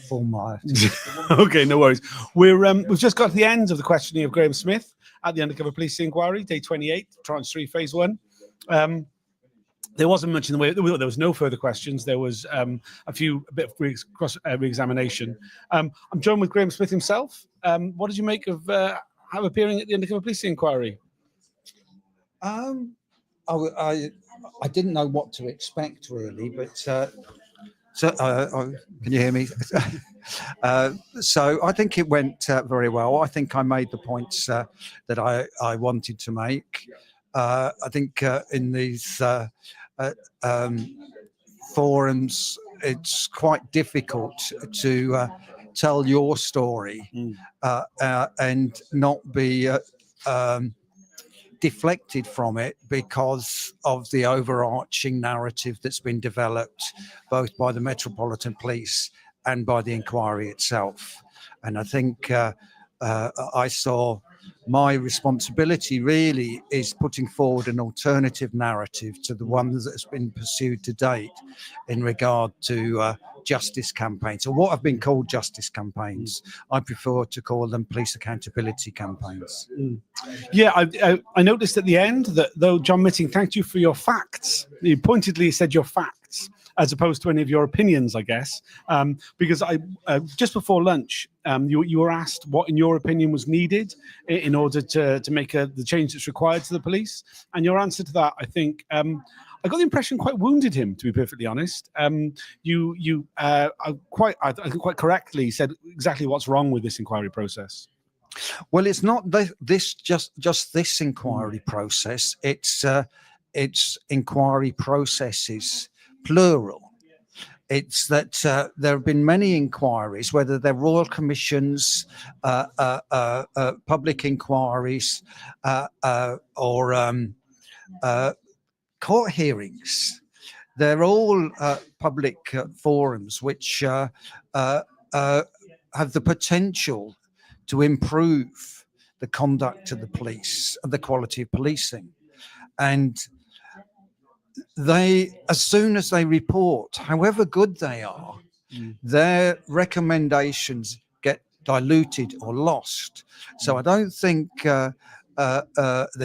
formality. Okay, no worries. We've just got to the end of the questioning of Graham Smith at the Undercover Police Inquiry, day 28, tranche 3, phase 1. There wasn't much in the way. There was no further questions. There was a bit of re-examination. I'm joined with Graham Smith himself. What did you make of appearing at the Undercover Police Inquiry? I didn't know what to expect really, but can you hear me? So I think it went very well. I think I made the points that I wanted to make. I think in these forums, it's quite difficult to tell your story and not be deflected from it because of the overarching narrative that's been developed both by the Metropolitan Police and by the inquiry itself. And I think I saw my responsibility really is putting forward an alternative narrative to the one that's been pursued to date in regard to justice campaigns, or what have been called justice campaigns. I prefer to call them police accountability campaigns. Yeah, I noticed at the end that though John Mitting thanked you for your facts, he pointedly said your facts, as opposed to any of your opinions, I guess, because just before lunch, you were asked what, in your opinion, was needed in order to make the change that's required to the police, and your answer to that, I think, I got the impression quite wounded him, to be perfectly honest. You quite correctly said exactly what's wrong with this inquiry process. Well, it's not just this inquiry process. It's inquiry processes, plural. It's that there have been many inquiries, whether they're royal commissions, public inquiries, or court hearings. They're all public forums which have the potential to improve the conduct of the police and the quality of policing. And they, as soon as they report, however good they are, their recommendations get diluted or lost. So I don't think the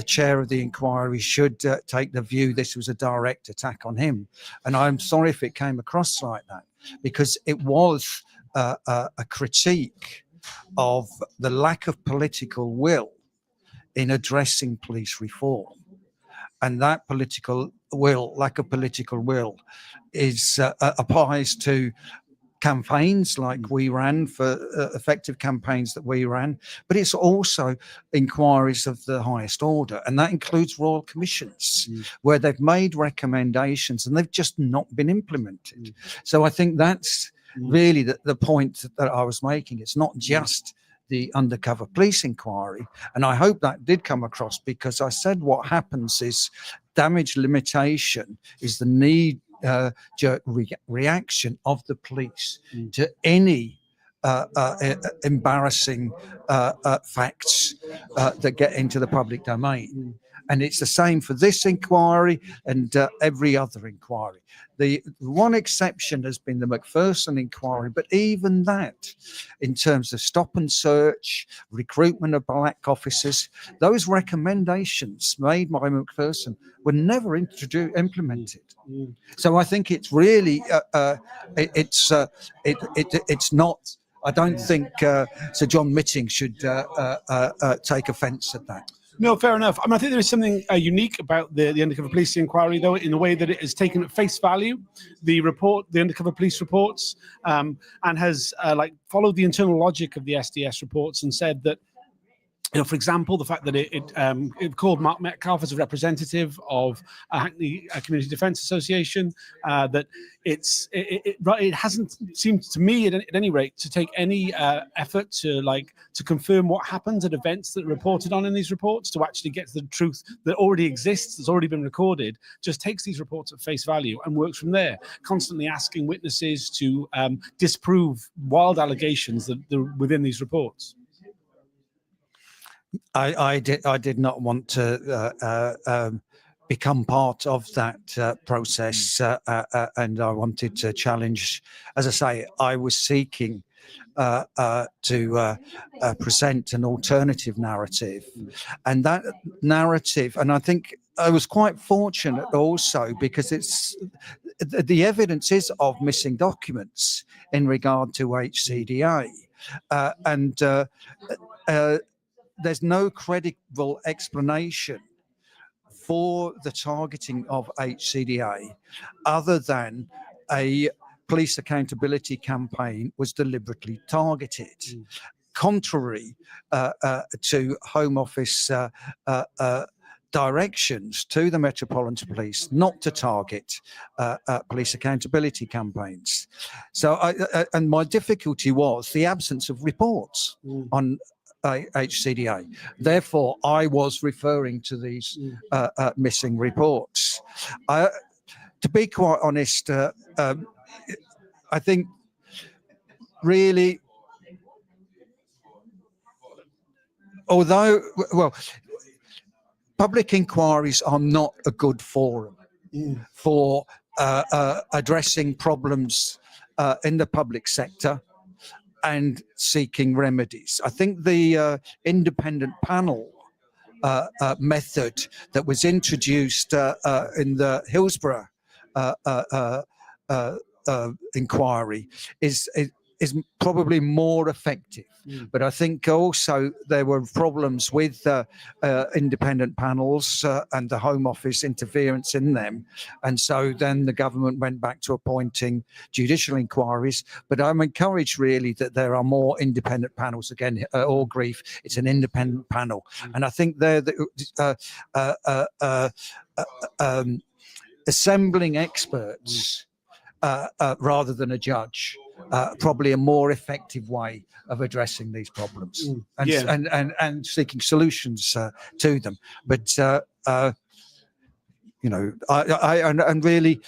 chair of the inquiry should take the view this was a direct attack on him. And I'm sorry if it came across like that, because it was a critique of the lack of political will in addressing police reform. And that lack of political will is applies to campaigns like we ran, for effective campaigns that we ran, but it's also inquiries of the highest order, and that includes royal commissions where they've made recommendations and they've just not been implemented. So I think that's really the point that I was making. It's not just the undercover police inquiry, and I hope that did come across, because I said what happens is damage limitation is the knee jerk reaction of the police to any embarrassing facts that get into the public domain. And it's the same for this inquiry and every other inquiry. The one exception has been the Macpherson inquiry, but even that, in terms of stop and search, recruitment of black officers, those recommendations made by Macpherson were never implemented. So I think it's really, it's not. I don't think Sir John Mitting should take offence at that. No, fair enough. I mean, I think there is something unique about the Undercover Police Inquiry, though, in the way that it has taken at face value the Undercover Police reports, and has followed the internal logic of the SDS reports and said that, for example, the fact that it called Mark Metcalfe as a representative of Hackney Community Defence Association, that it hasn't seemed to me, at any rate, to take any effort to confirm what happens at events that are reported on in these reports, to actually get to the truth that already exists, that's already been recorded. Just takes these reports at face value and works from there, constantly asking witnesses to disprove wild allegations that are within these reports. I did not want to become part of that process, and I wanted to challenge. As I say, I was seeking to present an alternative narrative, and that narrative, and I think I was quite fortunate also because the evidence is of missing documents in regard to HCDA, and there's no credible explanation for the targeting of HCDA other than a police accountability campaign was deliberately targeted, contrary to Home Office directions to the Metropolitan Police not to target police accountability campaigns. So, and my difficulty was the absence of reports on HCDA. Therefore, I was referring to these missing reports. To be quite honest, I think really, although, well, public inquiries are not a good forum for addressing problems in the public sector and seeking remedies. I think the independent panel method that was introduced in the Hillsborough inquiry is probably more effective. But I think also there were problems with independent panels and the Home Office interference in them. And so then the government went back to appointing judicial inquiries. But I'm encouraged really that there are more independent panels. Again, Orgreave, it's an independent panel. And I think they're assembling experts rather than a judge, probably a more effective way of addressing these problems and seeking solutions to them. But you know, and really,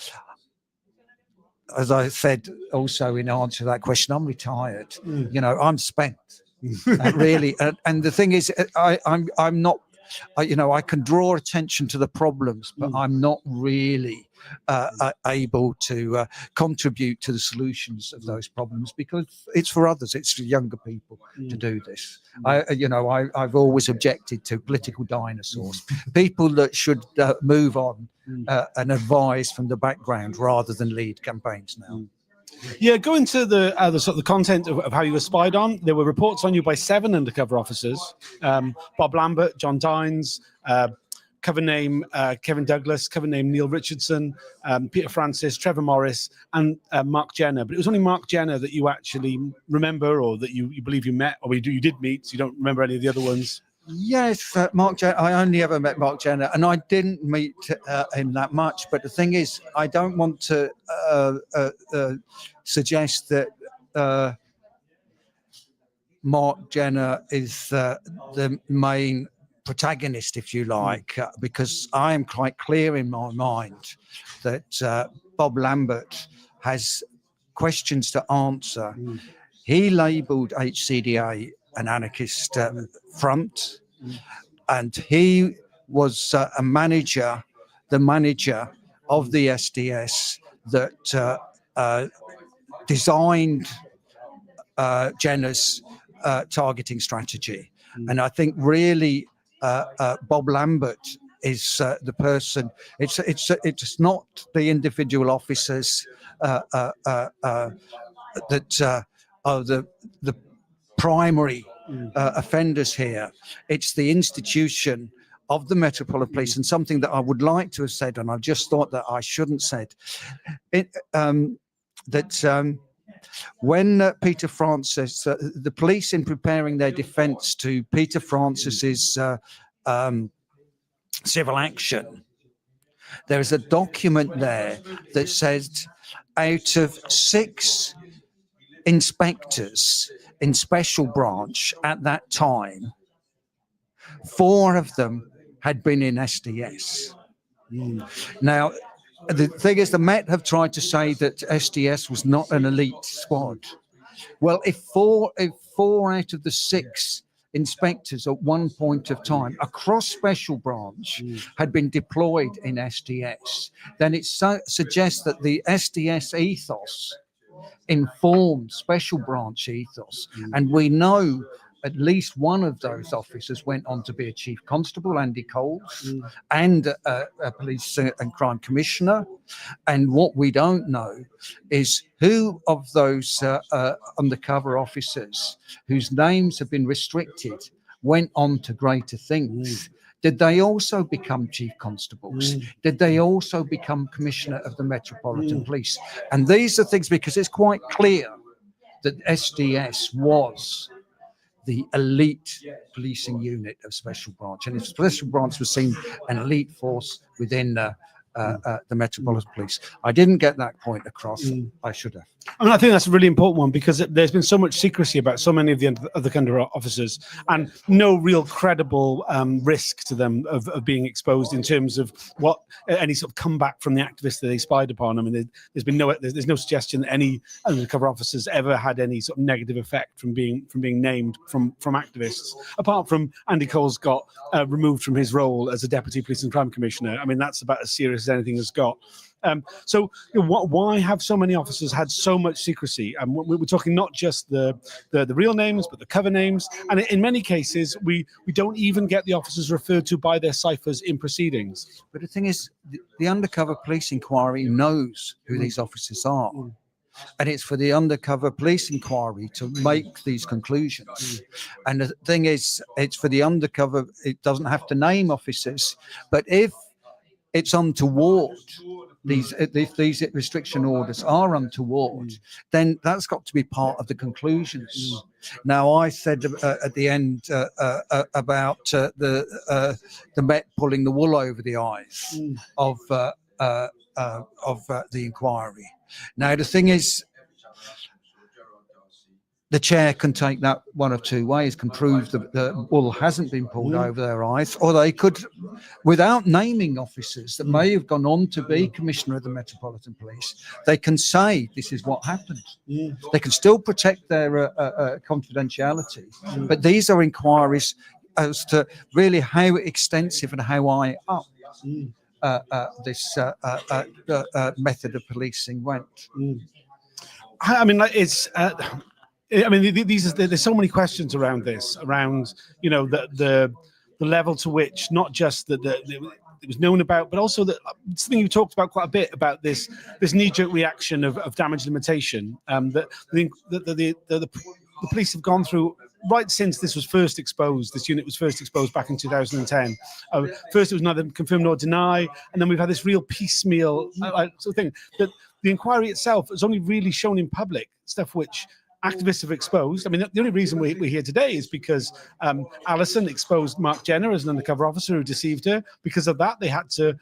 as I said also in answer to that question, I'm retired. You know, I'm spent. Really, and the thing is, I'm not. You know, I can draw attention to the problems, but I'm not really able to contribute to the solutions of those problems because it's for others, it's for younger people to do this. I've always objected to political dinosaurs, people that should move on and advise from the background rather than lead campaigns now. Yeah, go into the sort of the content of how you were spied on. There were reports on you by 7 undercover officers: Bob Lambert, John Dines, cover name Kevin Douglas, cover name Neil Richardson, Peter Francis, Trevor Morris, and Mark Jenner. But it was only Mark Jenner that you actually remember, or that you believe you met, or you did meet. So you don't remember any of the other ones. Yes, Mark Jenner. I only ever met Mark Jenner, and I didn't meet him that much. But the thing is, I don't want to suggest that Mark Jenner is the main protagonist, if you like, because I am quite clear in my mind that Bob Lambert has questions to answer. He labelled HCDA an anarchist front, and he was the manager of the SDS that designed Jenner's targeting strategy. And I think really Bob Lambert is the person. It's not the individual officers that are the primary offenders here. It's the institution of the Metropolitan Police, and something that I would like to have said, and I just thought that I shouldn't said, that when Peter Francis, the police, in preparing their defence to Peter Francis's civil action, there is a document there that says out of 6 inspectors in Special Branch at that time, 4 of them had been in SDS. Now, the thing is, the Met have tried to say that SDS was not an elite squad. Well, if four out of the 6 inspectors at one point of time across Special Branch had been deployed in SDS, then it suggests that the SDS ethos informed Special Branch ethos. And we know at least one of those officers went on to be a chief constable, Andy Coles, and a police and crime commissioner. And what we don't know is who of those undercover officers whose names have been restricted went on to greater things. Did they also become chief constables? Did they also become commissioner of the Metropolitan Police? And these are things, because it's quite clear that SDS was the elite policing unit of Special Branch. And if Special Branch was seen an elite force within the Metropolitan Police. I didn't get that point across. I should have. I mean, I think that's a really important one, because there's been so much secrecy about so many of the undercover officers, and no real credible risk to them of being exposed in terms of what any sort of comeback from the activists that they spied upon. I mean, there's been there's no suggestion that any undercover officers ever had any sort of negative effect from being named from activists, apart from Andy Coles got removed from his role as a deputy police and crime commissioner. I mean, that's about as serious as anything has got. So why have so many officers had so much secrecy? We're talking not just the real names, but the cover names. And in many cases, we don't even get the officers referred to by their ciphers in proceedings. But the thing is, the undercover police inquiry knows who these officers are. And it's for the undercover police inquiry to make these conclusions. And the thing is, it's for the undercover, it doesn't have to name officers, but if it's untoward, if these restriction orders are untoward, then that's got to be part of the conclusions. Now, I said at the end about the Met pulling the wool over the eyes of the inquiry. Now, the thing is, the chair can take that one of two ways, can prove that the wool hasn't been pulled over their eyes, or they could, without naming officers that may have gone on to be Commissioner of the Metropolitan Police, they can say this is what happened. They can still protect their confidentiality. But these are inquiries as to really how extensive and how high up this method of policing went. I mean, it's... I mean, there's so many questions around this, around, you know, the level to which not just that it was known about, but also something you talked about quite a bit, about this knee-jerk reaction of damage limitation that the police have gone through right since this was first exposed. This unit was first exposed back in 2010. First, it was neither confirm nor deny, and then we've had this real piecemeal sort of thing. That the inquiry itself has only really shown in public stuff which activists have exposed. I mean, the only reason we're here today is because Alison exposed Mark Jenner as an undercover officer who deceived her. Because of that, they had to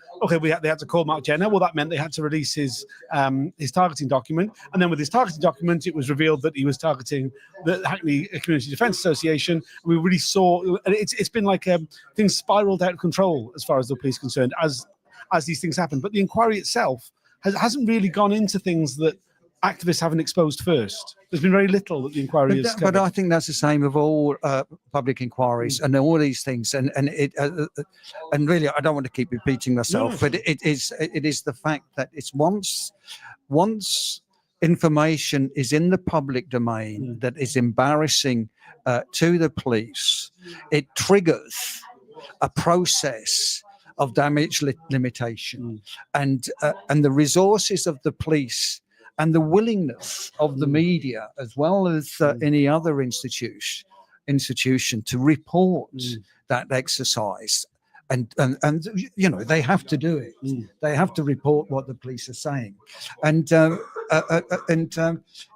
call Mark Jenner. Well, that meant they had to release his targeting document. And then with his targeting document, it was revealed that he was targeting the Hackney Community Defence Association. And we really saw, and it's been like things spiraled out of control as far as the police are concerned as these things happen. But the inquiry itself hasn't really gone into things that activists haven't exposed first. There's been very little that the inquiry has covered. But I think that's the same of all public inquiries and all these things. And really, I don't want to keep repeating myself, but it is the fact that it's once information is in the public domain that is embarrassing to the police, it triggers a process of damage limitation, and the resources of the police and the willingness of the media, as well as any other institution to report that exercise. And you know, they have to do it. They have to report what the police are saying. And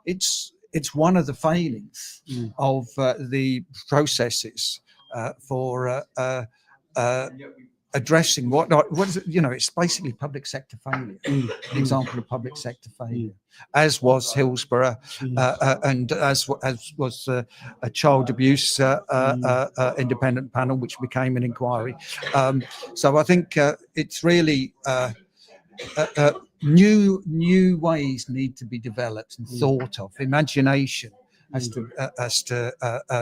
it's one of the failings of the processes for addressing what is it? You know, it's basically public sector failure. An example of public sector failure, as was Hillsborough, and as was a child abuse independent panel, which became an inquiry. So I think it's really new ways need to be developed and thought of. Imagination has to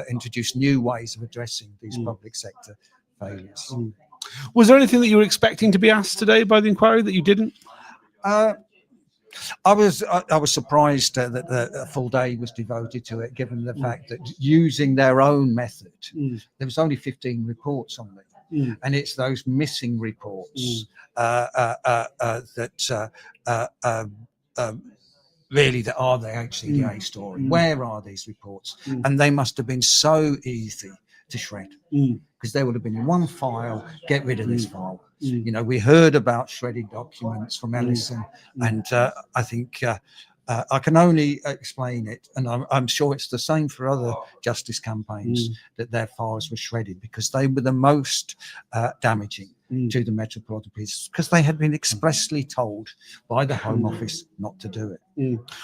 introduce new ways of addressing these public sector failures. Was there anything that you were expecting to be asked today by the inquiry that you didn't? I was surprised that a full day was devoted to it, given the fact that using their own method, there was only 15 reports on it, and it's those missing reports that really that are the HCDA story. Where are these reports? And they must have been so easy to shred, because they would have been in one file. Get rid of this file. You know, we heard about shredded documents from Ellison, and I think I can only explain it, and I'm sure it's the same for other justice campaigns, that their files were shredded because they were the most damaging to the Metropolitan Police, because they had been expressly told by the Home Office not to do it.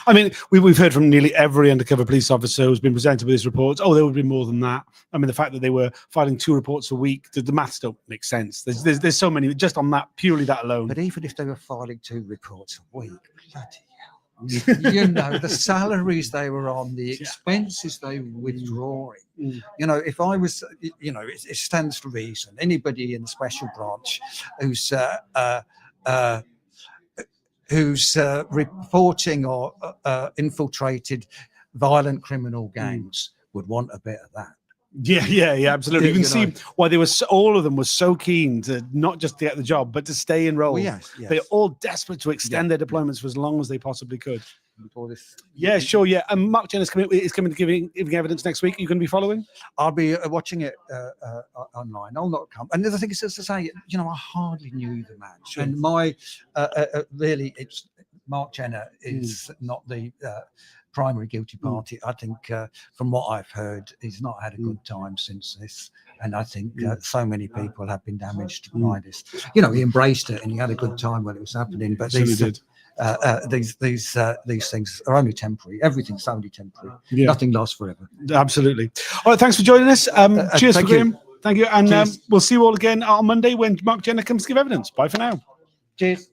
I mean, we've heard from nearly every undercover police officer who's been presented with these reports. Oh, there would be more than that. I mean, the fact that they were filing 2 reports a week, the maths don't make sense. There's so many just on that, purely that alone. But even if they were filing 2 reports a week, bloody hell. You know, the salaries they were on, the expenses they were withdrawing. You know, if I was, you know, it stands to reason. Anybody in the special branch who's reporting or infiltrated violent criminal gangs would want a bit of that. Yeah, absolutely. You can see why they were all of them were so keen to not just get the job, but to stay enrolled. Well, yes. They're all desperate to extend their deployments for as long as they possibly could. Yeah, sure. Yeah, and Mark Jenner is coming to giving evidence next week. Are you going to be following? I'll be watching it online. I'll not come. And the other thing is, as I say, you know, I hardly knew the man, and my really, it's Mark Jenner is not the primary guilty party. I think from what I've heard, he's not had a good time since this, and I think so many people have been damaged by this. You know, he embraced it and he had a good time when it was happening, but these things are only temporary. Everything's only temporary. Nothing lasts forever. Absolutely. All right, thanks for joining us. Cheers for Graham. Thank you, and we'll see you all again on Monday when Mark Jenner comes to give evidence. Bye for now. Cheers.